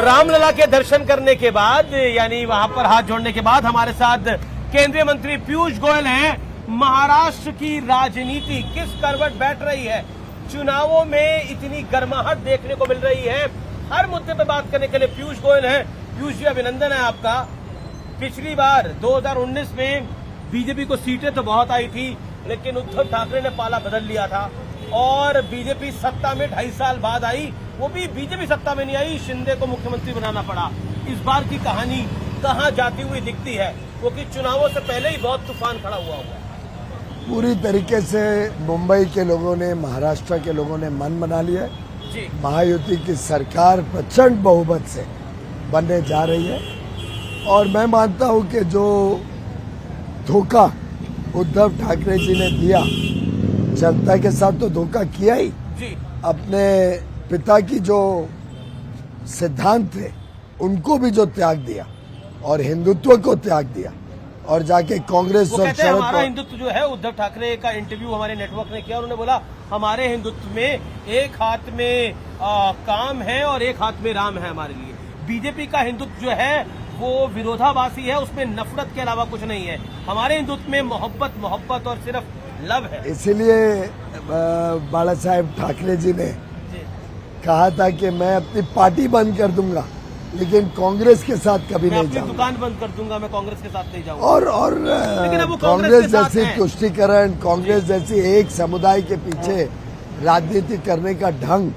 रामलला के दर्शन करने के बाद, यानी वहां पर हाथ जोड़ने के बाद हमारे साथ केंद्रीय मंत्री पीयूष गोयल हैं। महाराष्ट्र की राजनीति किस करवट बैठ रही है, चुनावों में इतनी गर्माहट देखने को मिल रही है, हर मुद्दे पर बात करने के लिए पीयूष गोयल हैं। पीयूष जी, अभिनंदन है आपका। पिछली बार 2019 में बीजेपी को सीटें तो बहुत आई थी, लेकिन उद्धव ठाकरे ने पाला बदल लिया था और बीजेपी सत्ता में 2.5 साल बाद आई। वो भी बीजेपी सत्ता में नहीं आई, शिंदे को मुख्यमंत्री बनाना पड़ा। इस बार की कहानी कहां जाती हुई दिखती है, क्योंकि चुनावों से पहले ही बहुत तूफान खड़ा हुआ है। पूरी तरीके से मुंबई के लोगों ने, महाराष्ट्र के लोगों ने मन बना लिया है। महायुति की सरकार प्रचंड बहुमत से बनने जा रही है और मैं मानता हूं कि जो धोखा उद्धव ठाकरे जी ने दिया, जनता के साथ तो धोखा किया ही, अपने पिता की जो सिद्धांत थे उनको भी जो त्याग दिया और हिंदुत्व को त्याग दिया और जाके कांग्रेस और हमारा हिंदुत्व जो है, उद्धव ठाकरे का इंटरव्यू हमारे नेटवर्क ने किया, उन्होंने बोला हमारे हिंदुत्व में एक हाथ में काम है और एक हाथ में राम है हमारे लिए। बीजेपी का हिंदुत्व जो है वो विरोधाभासी है, उसमें नफरत के अलावा कुछ नहीं है। हमारे हिंदुत्व में मोहब्बत और सिर्फ लव है। इसीलिए बाला साहेब ठाकरे जी ने कहा था कि मैं अपनी पार्टी बंद कर दूंगा, लेकिन कांग्रेस के साथ कभी नहीं जाऊंगा। दुकान बंद कर दूंगा, मैं कांग्रेस के साथ नहीं जाऊंगा। और कांग्रेस जैसी तुष्टीकरण, कांग्रेस जैसी एक समुदाय के पीछे राजनीति करने का ढंग,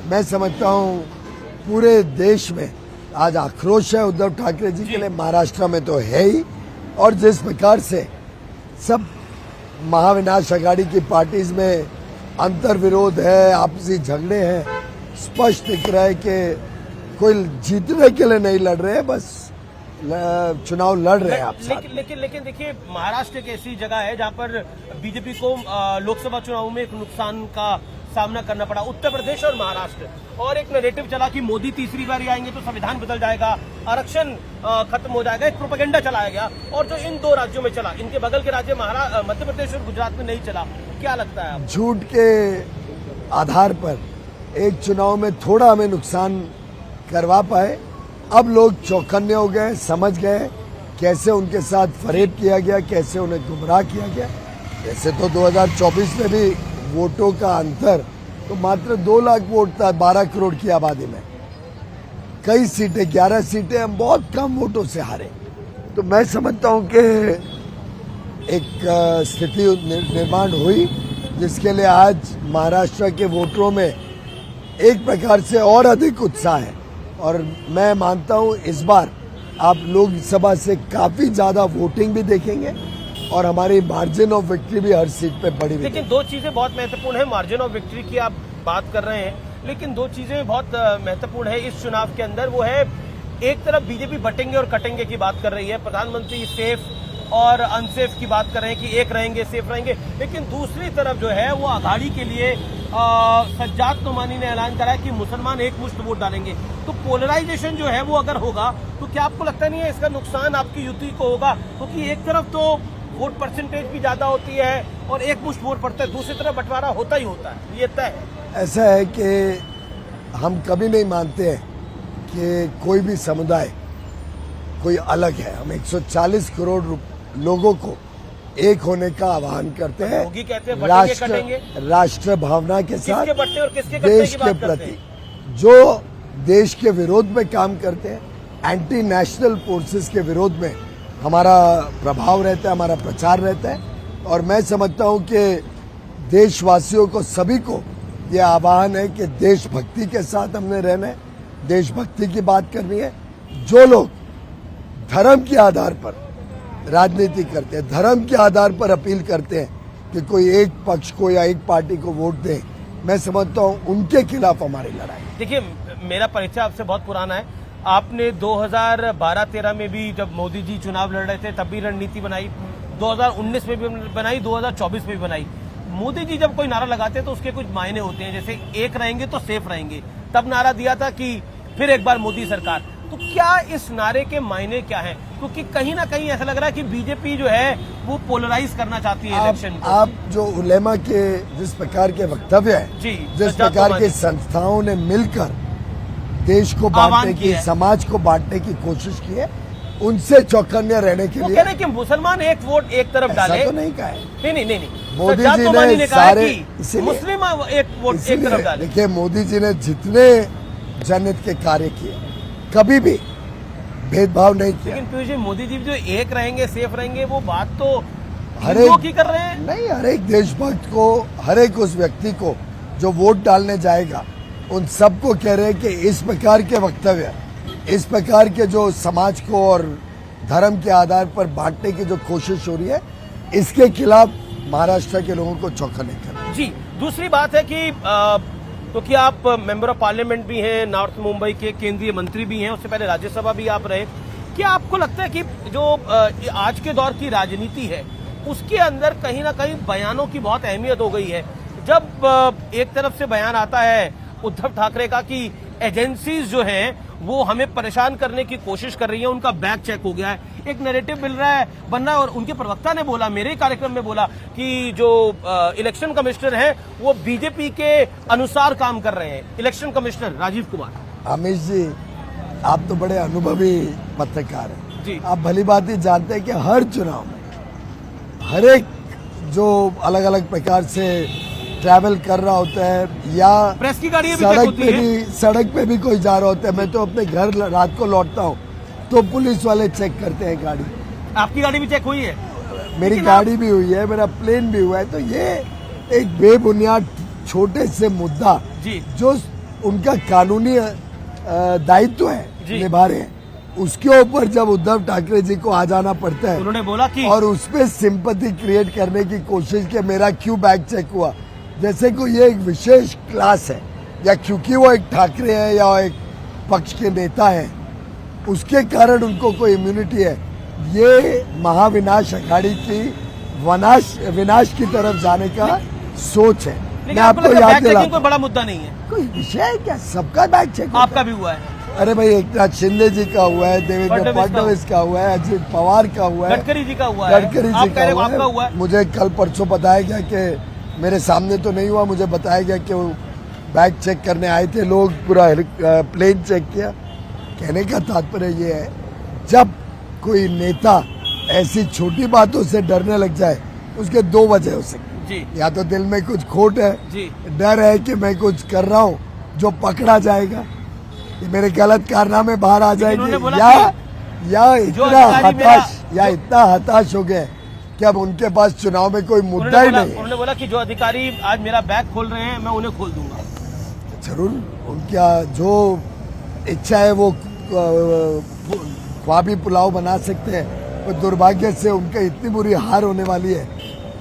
मैं समझता हूं पूरे देश में आज आक्रोश है उद्धव ठाकरे जी के लिए। महाराष्ट्र में तो है ही, और जिस प्रकार से सब महाविनाश अघाड़ी की पार्टीज में अंतर विरोध है, आपसी झगड़े हैं, स्पष्ट दिख रहा है कि कोई जीतने के लिए नहीं लड़ रहे हैं, बस चुनाव लड़ रहे हैं आप साथ। लेकिन देखिए, महाराष्ट्र एक ऐसी जगह है जहां पर बीजेपी को लोकसभा चुनाव में एक नुकसान का सामना करना पड़ा। उत्तर प्रदेश और महाराष्ट्र, और एक नैरेटिव चला कि मोदी तीसरी बार आएंगे तो संविधान बदल जाएगा, आरक्षण खत्म हो जाएगा, एक प्रोपेगेंडा चलाया गया। और जो इन दो राज्यों में चला, इनके बगल के राज्य मध्य प्रदेश और गुजरात में नहीं चला। क्या लगता है आपको? झूठ के आधार पर एक चुनाव में थोड़ा हमें नुकसान करवा पाए, अब लोग चौकन्ने हो गए, समझ गए कैसे उनके साथ फरेब किया गया, कैसे उन्हें गुमराह किया गया। वैसे तो 2024 में भी वोटों का अंतर तो मात्र 2 लाख वोट था 12 करोड़ की आबादी में। कई सीटें, 11 सीटें हम बहुत कम वोटों से हारे। तो मैं समझता हूं कि एक स्थिति निर्माण हुई जिसके लिए आज महाराष्ट्र के वोटरों में एक प्रकार से और अधिक उत्साह है, और मैं मानता हूं इस बार आप लोकसभा से काफी ज्यादा वोटिंग भी देखेंगे और हमारी मार्जिन ऑफ विक्ट्री भी हर सीट पे बड़ी। लेकिन दो चीजें बहुत महत्वपूर्ण है। मार्जिन ऑफ विक्ट्री की आप बात कर रहे हैं, लेकिन दो चीजें बहुत महत्वपूर्ण है इस चुनाव के अंदर। वो है, एक तरफ बीजेपी बटेंगे और कटेंगे की बात कर रही है, प्रधानमंत्री सेफ और अनसेफ की बात कर रहे हैं कि एक रहेंगे सेफ रहेंगे, लेकिन दूसरी तरफ जो है वो अघाड़ी के लिए सज्जाद नोमानी ने ऐलान करा है कि मुसलमान एक मुश्त वोट डालेंगे। तो पोलराइजेशन जो है वो अगर होगा तो क्या आपको लगता नहीं है इसका नुकसान आपकी युति को होगा? क्योंकि एक तरफ तो वोट परसेंटेज भी ज्यादा होती है और एक मुश्त वोट पड़ता है, दूसरी तरफ बंटवारा होता ही होता है, ये तय है। ऐसा है कि हम कभी नहीं मानते हैं कि कोई भी समुदाय कोई अलग है। हम 140 करोड़ लोगों को एक होने का आह्वान करते हैं, राष्ट्र भावना के साथ, देश के प्रति। जो देश के विरोध में काम करते हैं, एंटी नेशनल फोर्सेस के विरोध में हमारा प्रभाव रहता है, हमारा प्रचार रहता है। और मैं समझता हूं कि देशवासियों को, सभी को ये आह्वान है कि देशभक्ति के साथ हमने रहना है, देशभक्ति की बात करनी है। जो लोग धर्म के आधार पर राजनीति करते हैं, धर्म के आधार पर अपील करते हैं कि कोई एक पक्ष को या एक पार्टी को वोट दें, मैं समझता हूं उनके खिलाफ हमारी लड़ाई। देखिए, मेरा परिचय आपसे बहुत पुराना है। आपने 2012-13 में भी, जब मोदी जी चुनाव लड़ रहे थे, तब भी रणनीति बनाई, 2019 में भी बनाई, 2024 में भी बनाई। मोदी जी जब कोई नारा लगाते हैं तो उसके कुछ मायने होते हैं, जैसे एक रहेंगे तो सेफ रहेंगे, तब नारा दिया था कि फिर एक बार मोदी सरकार। तो क्या इस नारे के मायने क्या हैं? क्योंकि कहीं ना कहीं ऐसा लग रहा है कि बीजेपी जो है वो पोलराइज करना चाहती है इलेक्शन को। आप जो उलेमा के जिस प्रकार के वक्तव्य है, जिस प्रकार की संस्थाओं ने मिलकर देश को आह्वान बांटने की, किया है। समाज को बांटने की कोशिश की है, उनसे चौकन्ने रहने के वो लिए। कह रहे हैं कि मुसलमान एक वोट एक तरफ ऐसा डाले। तो नहीं कहा है। नहीं। मोदी सज्जाद जी तोमानी ने कहा है सारे, कि इसीलिए मुस्लिम एक वोट एक तरफ डाले। देखिए, मोदी जी ने जितने जनहित के कार्य किए, कभी भी भेदभाव नहीं किया। लेकिन पीयूष जी, मोदी जी जो एक रहेंगे, सेफ रहेंगे, वो बात तो हर हिंदुओं एक की कर रहे हैं। नहीं, हर एक देशभक्त को, हर एक उस व्यक्ति को जो वोट डालने जाएगा, उन सबको कह रहे हैं कि इस प्रकार के वक्तव्य, इस प्रकार के जो समाज को और धर्म के आधार पर बांटने की जो कोशिश हो रही है, इसके खिलाफ महाराष्ट्र के लोगों को चौंकाने का। जी, दूसरी बात है कि क्योंकि आप मेंबर ऑफ पार्लियामेंट भी हैं, नॉर्थ मुंबई के केंद्रीय मंत्री भी हैं, उससे पहले राज्यसभा भी आप रहे। क्या आपको लगता है कि जो आज के दौर की राजनीति है, उसके अंदर कहीं ना कहीं बयानों की बहुत अहमियत हो गई है? जब एक तरफ से बयान आता है उद्धव ठाकरे का कि एजेंसीज जो हैं वो हमें परेशान करने की कोशिश कर रही है, उनका बैक चेक हो गया है, एक नैरेटिव मिल रहा है, बन रहा है। और उनके प्रवक्ता ने बोला, मेरे ही कार्यक्रम में बोला कि जो इलेक्शन कमिश्नर हैं वो बीजेपी के अनुसार काम कर रहे हैं। Election commissioner Rajiv Kumar. अमित जी, आप तो बड़े अनुभवी पत्रकार हैं जी। आप भली बात ही जानते हैं कि हर चुनाव में हर एक जो अलग अलग प्रकार से ट्रैवल कर रहा होता है या प्रेस की गाड़ियां भी चेक होती हैं। सड़क पे भी कोई जा रहा होता है, मैं तो अपने घर रात को लौटता हूँ तो पुलिस वाले चेक करते हैं गाड़ी। आपकी गाड़ी भी चेक हुई है? मेरी गाड़ी भी हुई है, मेरा प्लेन भी हुआ है। तो ये एक बेबुनियाद छोटे से मुद्दा जी। जो उनका कानूनी दायित्व है निभा रहे हैं, उसके ऊपर जब उद्धव ठाकरे जी को आ जाना पड़ता है, उन्होंने बोला कि और उसपे सिंपैथी क्रिएट करने की कोशिश कि मेरा क्यों बैग चेक हुआ, जैसे को ये एक विशेष क्लास है या क्योंकि वो एक ठाकरे है या एक पक्ष के नेता है उसके कारण उनको कोई इम्यूनिटी है। ये महाविनाश अघाड़ी की विनाश की तरफ जाने का सोच है। मैं आपको याद दिलाता कोई बड़ा मुद्दा नहीं है, कोई विषय है क्या? सबका बैग चेक आपका भी हुआ है। अरे भाई, एकनाथ शिंदे जी का हुआ है, देवेंद्र फडणवीस का हुआ है, अजित पवार का हुआ है, गडकरी जी का हुआ है, गडकरी आप जी कह रहे का हो आपका हुआ हुआ है। है। मुझे कल परसों बताया गया कि मेरे सामने तो नहीं हुआ, मुझे बताया गया कि वो बैग चेक करने आए थे लोग, पूरा प्लेन चेक किया। कहने का तात्पर्य ये है, जब कोई नेता ऐसी छोटी बातों से डरने लग जाए, उसके दो वजह हो सकती जी। या तो दिल में कुछ खोट है जी। डर है कि मैं कुछ कर रहा हूँ जो पकड़ा जाएगा, ये मेरे गलत कारनामे बाहर आ जाएंगे, या इतना हताश हो गए कि अब उनके पास चुनाव में कोई मुद्दा ही नहीं है। उन्होंने बोला कि जो अधिकारी आज मेरा बैग खोल रहे हैं मैं उन्हें खोल दूंगा। जरूर, उनका जो इच्छा है वो ख्वाबी पुलाव बना सकते हैं, और दुर्भाग्य से उनका इतनी बुरी हार होने वाली है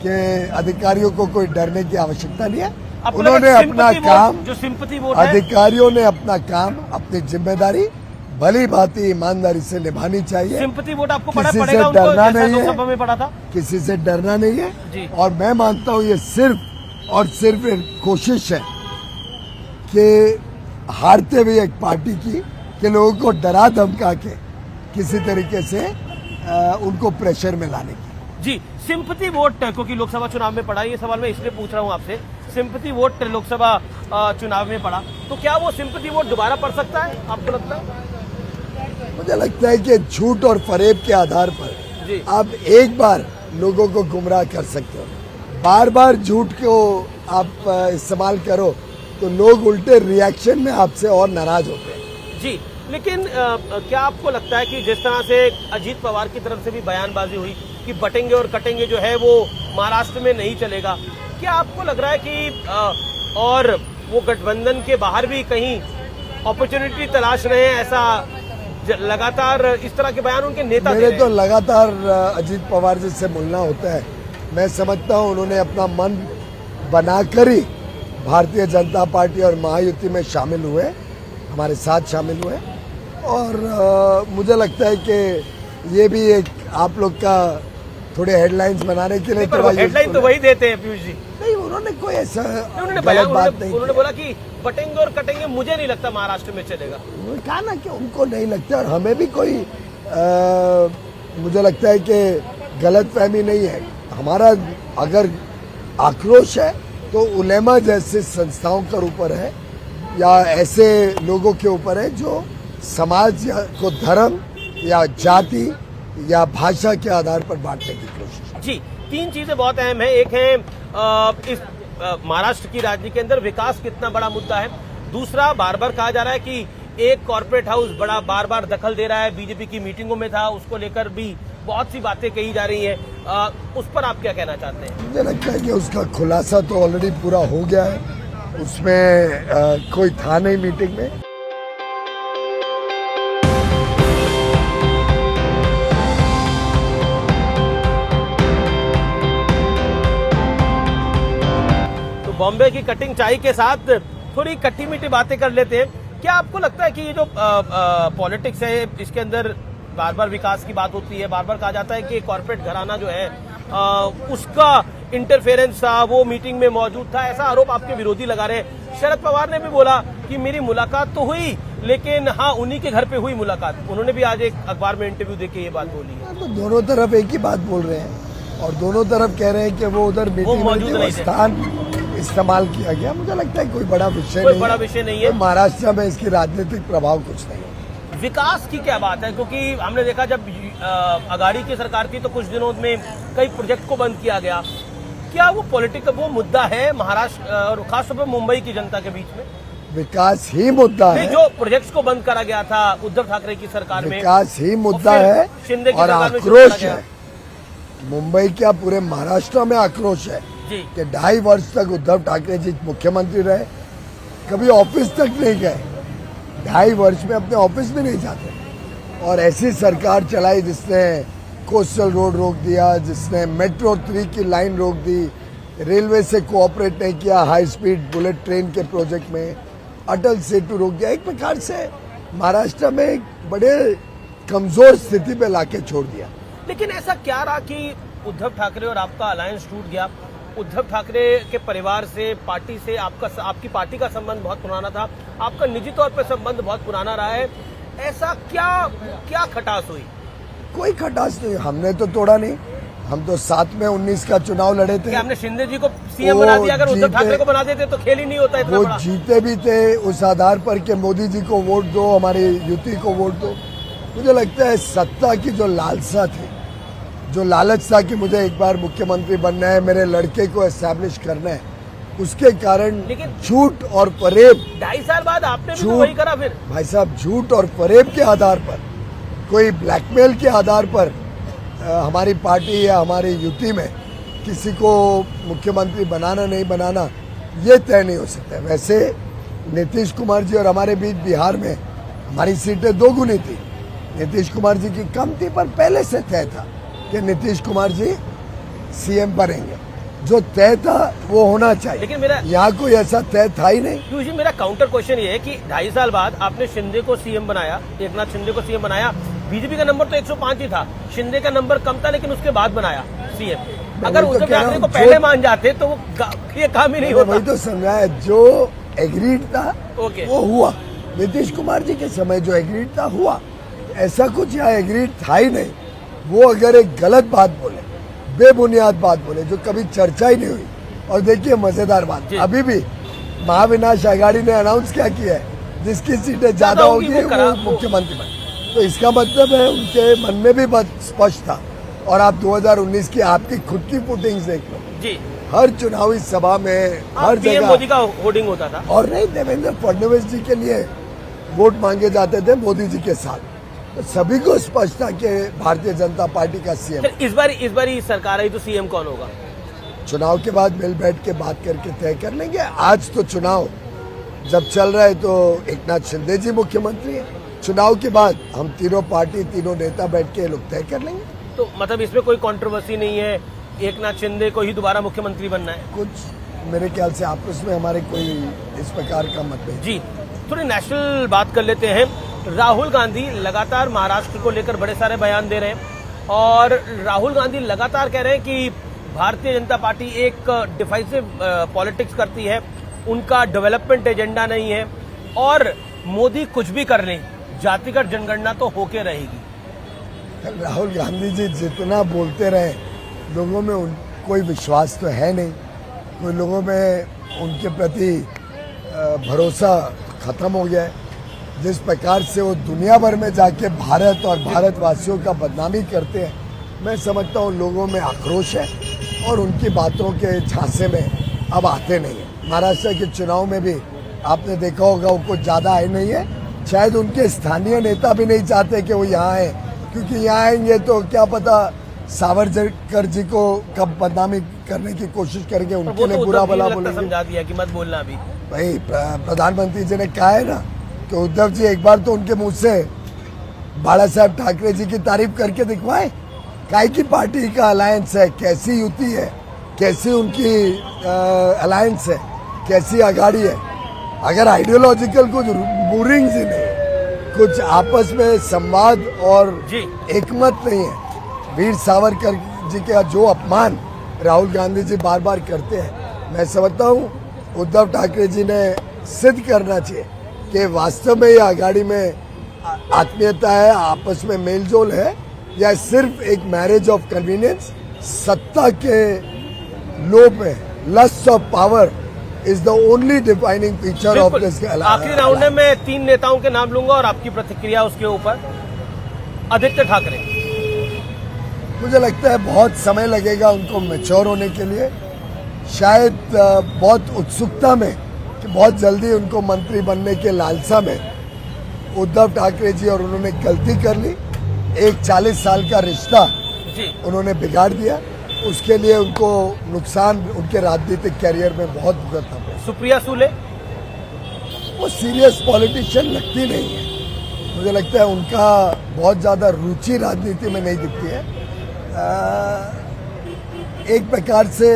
कि अधिकारियों को कोई डरने की आवश्यकता नहीं है। उन्होंने अपना काम, जो सिंपैथी वोट अधिकारियों ने अपना काम, अपनी जिम्मेदारी भली भांति ईमानदारी से निभानी चाहिए। सिंपैथी वोट आपको पड़ा किसी पड़ेगा, से उनको डरना जैसा नहीं लोकसभा में पड़ा था। किसी से डरना नहीं है जी। और मैं मानता हूँ ये सिर्फ और सिर्फ एक कोशिश है कि हारते हुए एक पार्टी की कि लोगों को डरा धमका के किसी तरीके से उनको प्रेशर में लाने की। जी, सिंपैथी वोट क्योंकि लोकसभा चुनाव में पड़ा, ये सवाल मैं इसलिए पूछ रहा हूँ आपसे, सिंपैथी वोट लोकसभा चुनाव में पड़ा तो क्या वो सिंपैथी वोट दोबारा पड़ सकता है, आपको लगता है? मुझे लगता है कि झूठ और फरेब के आधार पर आप एक बार लोगों को गुमराह कर सकते हो, बार बार झूठ को आप इस्तेमाल करो तो लोग उल्टे रिएक्शन में आपसे और नाराज होते हैं। जी, लेकिन क्या आपको लगता है कि जिस तरह से अजीत पवार की तरफ से भी बयानबाजी हुई कि बटेंगे और कटेंगे जो है वो महाराष्ट्र में नहीं चलेगा, क्या आपको लग रहा है कि और वो गठबंधन के बाहर भी कहीं अपॉर्चुनिटी तलाश रहे हैं? ऐसा लगातार इस तरह के बयान उनके नेता मेरे तो लगातार अजीत पवार जी से मिलना होता है। मैं समझता हूँ उन्होंने अपना मन बनाकर ही भारतीय जनता पार्टी और महायुति में शामिल हुए, हमारे साथ शामिल हुए, और मुझे लगता है कि ये भी एक आप लोग का थोड़े हेडलाइंस बनाने के लिए हेडलाइन तो वही देते हैं पीयूष जी। नहीं, उन्होंने कोई ऐसा गलत बात नहीं, उन्होंने बोला कि बटेंगे और कटेंगे मुझे नहीं लगता महाराष्ट्र में चलेगा। उन्होंने कहा ना कि उनको नहीं लगता, और हमें भी कोई मुझे लगता है कि गलत फहमी नहीं है। हमारा अगर आक्रोश है तो उलेमा जैसे संस्थाओं के ऊपर है या ऐसे लोगों के ऊपर है जो समाज को धर्म या जाति या भाषा के आधार पर बांटने की कोशिश। जी, तीन चीजें बहुत अहम है। एक है इस महाराष्ट्र की राजनीति के अंदर विकास कितना बड़ा मुद्दा है। दूसरा, बार बार कहा जा रहा है कि एक कॉर्पोरेट हाउस बड़ा बार बार दखल दे रहा है, बीजेपी की मीटिंगों में था, उसको लेकर भी बहुत सी बातें कही जा रही हैं। उस पर आप क्या कहना चाहते हैं? मुझे लगता है कि उसका खुलासा तो ऑलरेडी पूरा हो गया है, उसमें कोई था नहीं मीटिंग में। तो बॉम्बे की कटिंग चाय के साथ थोड़ी खट्टी मीठी बातें कर लेते हैं। क्या आपको लगता है कि ये जो पॉलिटिक्स है इसके अंदर बार बार विकास की बात होती है, बार बार कहा जाता है कि कॉर्पोरेट घराना जो है उसका इंटरफेरेंस था, वो मीटिंग में मौजूद था, ऐसा आरोप आपके विरोधी लगा रहे हैं। शरद पवार ने भी बोला कि मेरी मुलाकात तो हुई, लेकिन हाँ उन्हीं के घर पे हुई मुलाकात। उन्होंने भी आज एक अखबार में इंटरव्यू देके ये बात बोली है। तो दोनों तरफ एक ही बात बोल रहे हैं और दोनों तरफ कह रहे हैं कि वो उधर मीटिंग में वो स्थान इस्तेमाल किया गया। मुझे लगता है कोई बड़ा विषय नहीं है। महाराष्ट्र में इसकी राजनीतिक प्रभाव कुछ नहीं है। विकास की क्या बात है, क्योंकि हमने देखा जब अगाड़ी की सरकार थी तो कुछ दिनों में कई प्रोजेक्ट को बंद किया गया। क्या वो पॉलिटिकल वो मुद्दा है महाराष्ट्र और खासतौर पर मुंबई की जनता के बीच में? विकास ही मुद्दा है। जो प्रोजेक्ट्स को बंद करा गया था उद्धव ठाकरे की सरकार में, विकास ही मुद्दा है शिंदे की और सरकार में आक्रोश है। मुंबई क्या पूरे महाराष्ट्र में आक्रोश है कि 2.5 वर्ष तक उद्धव ठाकरे जी मुख्यमंत्री रहे, कभी ऑफिस तक नहीं गए, 2.5 वर्ष में अपने ऑफिस में नहीं जाते, और ऐसी सरकार चलाई जिसने कोस्टल रोड रोक दिया, जिसने मेट्रो 3 की लाइन रोक दी, रेलवे से कोऑपरेट नहीं किया हाई स्पीड बुलेट ट्रेन के प्रोजेक्ट में, अटल सेतु रोक दिया। एक प्रकार से महाराष्ट्र में एक बड़े कमजोर स्थिति पे लाके छोड़ दिया। लेकिन ऐसा क्या रहा कि उद्धव ठाकरे और आपका अलायंस टूट गया? उद्धव ठाकरे के परिवार से, पार्टी से आपकी पार्टी का संबंध बहुत पुराना था, आपका निजी तौर पर संबंध बहुत पुराना रहा है। ऐसा क्या खटास हुई? कोई खटास नहीं, हमने तो तोड़ा नहीं। हम तो 7 में 19 का चुनाव लड़े थे। हमने शिंदे जी को सीएम बना दिया, अगर उद्धव ठाकरे को बना देते तो खेल ही नहीं होता इतना बड़ा। वो जीते भी थे उस आधार पर कि मोदी जी को वोट दो, हमारी युति को वोट दो। मुझे लगता है सत्ता की जो लालसा थी, जो लालच था कि मुझे एक बार मुख्यमंत्री बनना है, मेरे लड़के को एस्टैब्लिश करना है, उसके कारण झूठ और फरेब। 2.5 साल बाद आपने भी तो वही करा फिर। भाई साहब, झूठ और फरेब के आधार पर, कोई ब्लैकमेल के आधार पर हमारी पार्टी या हमारी युति में किसी को मुख्यमंत्री बनाना नहीं बनाना ये तय नहीं हो सकता। वैसे नीतीश कुमार जी और हमारे बीच बिहार में हमारी सीटें 2 गुनी थी। नीतीश कुमार जी की कम थी, पर पहले से तय था कि नीतीश कुमार जी सीएम बनेंगे। जो तय था वो होना चाहिए, लेकिन मेरा यहाँ कोई ऐसा तय था ही नहीं। मेरा काउंटर क्वेश्चन ये है कि 2.5 साल बाद आपने शिंदे को सीएम बनाया, एकनाथ शिंदे को सीएम बनाया। बीजेपी का नंबर तो 105 ही था, शिंदे का नंबर कम था, लेकिन उसके बाद बनाया सीएम। अगर उद्धव ठाकरे को पहले मान जाते तो वो ये काम ही नहीं होता। वही तो समझा है, जो एग्रीड था वो हुआ। नीतीश कुमार जी के समय जो एग्रीड था हुआ, ऐसा कुछ यहाँ एग्रीड था ही नहीं। वो अगर एक गलत बात बोले, बेबुनियाद बात बोले, जो कभी चर्चा ही नहीं हुई। और देखिए मजेदार बात, अभी भी महाविनाश आघाड़ी ने अनाउंस क्या किया है, जिसकी सीटें ज्यादा होगी वो मुख्यमंत्री बने। तो इसका मतलब है उनके मन में भी बहुत स्पष्ट था। और आप 2019 की आपकी खुद की फुटिंग्स देख लो जी, हर चुनावी सभा में हर जगह मोदी का होर्डिंग होता था। और नहीं, देवेंद्र फडणवीस जी के लिए वोट मांगे जाते थे मोदी जी के साथ। तो सभी को स्पष्ट था कि भारतीय जनता पार्टी का सीएम। इस बार सरकार आई तो सीएम कौन होगा? चुनाव के बाद मिल बैठ के बात करके तय कर लेंगे। आज तो चुनाव जब चल रहा है तो एकनाथ शिंदे जी मुख्यमंत्री है। चुनाव के बाद हम तीनों पार्टी, तीनों नेता बैठ के लोग तय कर लेंगे। तो मतलब इसमें कोई कंट्रोवर्सी नहीं है, एकनाथ शिंदे को ही दोबारा मुख्यमंत्री बनना है? कुछ मेरे ख्याल से आपस में हमारे कोई इस प्रकार का मतभेद। जी, थोड़ी नेशनल बात कर लेते हैं। राहुल गांधी लगातार महाराष्ट्र को लेकर बड़े सारे बयान दे रहे हैं और राहुल गांधी लगातार कह रहे हैं कि भारतीय जनता पार्टी एक डिफाइसिव पॉलिटिक्स करती है, उनका डेवलपमेंट एजेंडा नहीं है और मोदी कुछ भी कर लें, जातिगत जनगणना तो होके रहेगी। राहुल गांधी जी जितना बोलते रहे, लोगों में कोई विश्वास तो है नहीं, कोई लोगों में उनके प्रति भरोसा खत्म हो गया है। जिस प्रकार से वो दुनिया भर में जाके भारत और भारतवासियों का बदनामी करते हैं, मैं समझता हूँ लोगों में आक्रोश है और उनकी बातों के झांसे में अब आते नहीं है। महाराष्ट्र के चुनाव में भी आपने देखा होगा वो कुछ ज़्यादा आए नहीं है। शायद उनके स्थानीय नेता भी नहीं चाहते कि वो यहाँ आए, क्योंकि यहाँ आएंगे तो क्या पता सावरकर जी को कब बदनामी करने की कोशिश करेंगे, उनके लिए बुरा भला बोलेंगे। समझा दिया कि मत बोलना अभी। भाई प्रधानमंत्री जी ने कहा है ना कि उद्धव जी एक बार तो उनके मुंह से बाला साहब ठाकरे जी की तारीफ करके दिखवाए। काय की पार्टी का अलायंस है, कैसी युति है, कैसी उनकी अलायंस है, कैसी आघाड़ी है। अगर आइडियोलॉजिकल कुछ बोरिंग ही नहीं, कुछ आपस में संवाद और एकमत नहीं है। वीर सावरकर जी का जो अपमान राहुल गांधी जी बार बार करते हैं, मैं समझता हूँ उद्धव ठाकरे जी ने सिद्ध करना चाहिए कि वास्तव में ये आघाड़ी में आत्मीयता है, आपस में मेलजोल है, या सिर्फ एक मैरिज ऑफ कन्वीनियंस। सत्ता के लोभ में lust of power is the only defining feature of this. आखिरी राउंड में मैं 3 नेताओं के नाम लूंगा और आपकी प्रतिक्रिया उसके ऊपर। आदित्य ठाकरे, मुझे लगता है बहुत समय लगेगा उनको मैच्योर होने के लिए। शायद बहुत उत्सुकता में कि बहुत जल्दी उनको मंत्री बनने के लालसा में उद्धव ठाकरे जी और उन्होंने गलती कर ली। एक 40 साल का रिश्ता उन्होंने बिगाड़ दिया, उसके लिए उनको नुकसान उनके राजनीतिक कैरियर में बहुत भुगतना पड़ा। सुप्रिया सुले, वो सीरियस पॉलिटिशियन लगती नहीं है। मुझे लगता है उनका बहुत ज़्यादा रुचि राजनीति में नहीं दिखती है। एक प्रकार से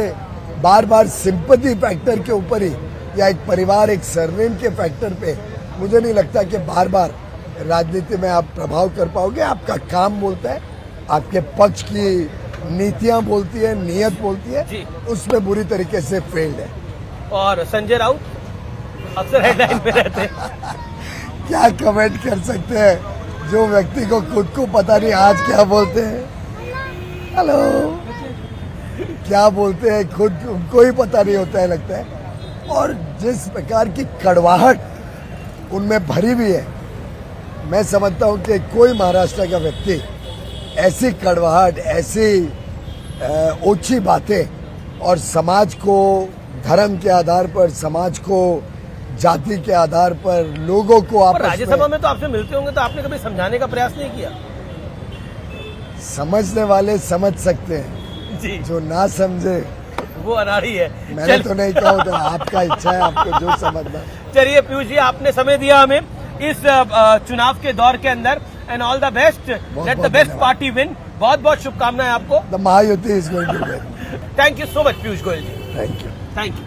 बार बार सिंपैथी फैक्टर के ऊपर ही, या एक परिवार, एक सरनेम के फैक्टर पे मुझे नहीं लगता कि बार बार राजनीति में आप प्रभाव कर पाओगे। आपका काम बोलता है, आपके पक्ष की नीतियां बोलती है, नियत बोलती है, उसमें बुरी तरीके से फेल्ड है। और संजय राउत अक्सर हेडलाइन पे रहते हैं। क्या कमेंट कर सकते हैं जो व्यक्ति को खुद को पता नहीं आज क्या बोलते हैं। हेलो, क्या बोलते हैं खुद उनको ही पता नहीं होता है लगता है। और जिस प्रकार की कड़वाहट उनमें भरी हुई है, मैं समझता हूं कि कोई महाराष्ट्र का व्यक्ति ऐसी कड़वाहट, ऐसी ओछी बातें और समाज को धर्म के आधार पर, समाज को जाति के आधार पर, लोगों को आपस में। राज्यसभा में तो आपसे मिलते होंगे, तो आपने कभी समझाने का प्रयास नहीं किया? समझने वाले समझ सकते हैं जी, जो ना समझे वो अनाड़ी है। मैंने तो नहीं कहा, तो आपका इच्छा है, आपको जो समझना। चलिए पीयूष जी, आपने समय दिया हमें इस चुनाव के दौर के अंदर, and all the best, let the best party win. बहुत बहुत शुभकामनाएं आपको। The Mahayuti is going to win. Thank you so much Piyush Goyal ji. Thank you. Thank you.